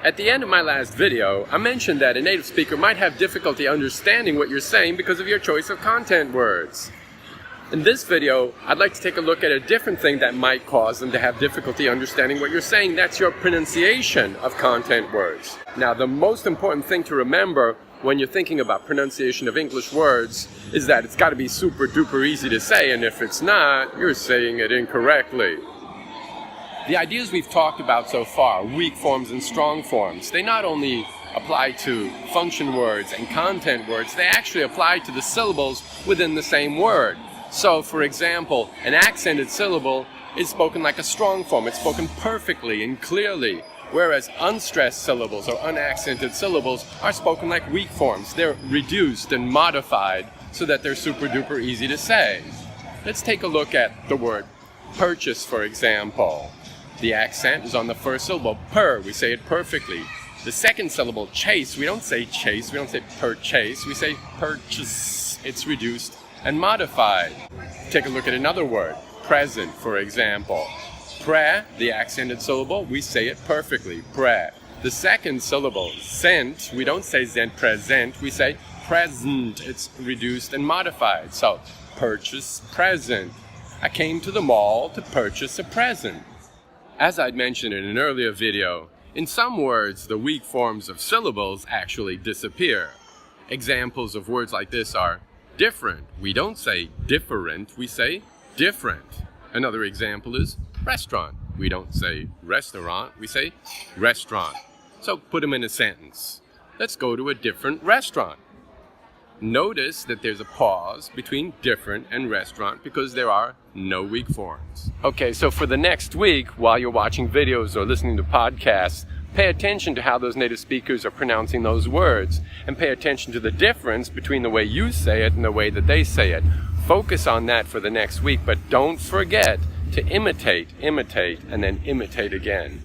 At the end of my last video, I mentioned that a native speaker might have difficulty understanding what you're saying because of your choice of content words. In this video, I'd like to take a look at a different thing that might cause them to have difficulty understanding what you're saying. That's your pronunciation of content words. Now, the most important thing to remember when you're thinking about pronunciation of English words is that it's got to be super duper easy to say, and if it's not, you're saying it incorrectly. The ideas we've talked about so far, weak forms and strong forms, they not only apply to function words and content words, they actually apply to the syllables within the same word. So, for example, an accented syllable is spoken like a strong form. It's spoken perfectly and clearly, whereas unstressed syllables or unaccented syllables are spoken like weak forms. They're reduced and modified so that they're super duper easy to say. Let's take a look at the word purchase, for example. The accent is on the first syllable, per, we say it perfectly. The second syllable, chase, we don't say chase, we don't say purchase, we say purchase. It's reduced and modified. Take a look at another word, present, for example. Pre, the accented syllable, we say it perfectly, pre. The second syllable, sent, we don't say zent present, we say present. It's reduced and modified. So, purchase, present. I came to the mall to purchase a present. As I'd mentioned in an earlier video, in some words, the weak forms of syllables actually disappear. Examples of words like this are different. We don't say different, we say different. Another example is restaurant. We don't say restaurant, we say restaurant. So put them in a sentence. Let's go to a different restaurant. Notice that there's a pause between different and restaurant because there are no weak forms. Okay, so for the next week, while you're watching videos or listening to podcasts, pay attention to how those native speakers are pronouncing those words, and pay attention to the difference between the way you say it and the way that they say it. Focus on that for the next week, but don't forget to imitate, and then imitate again.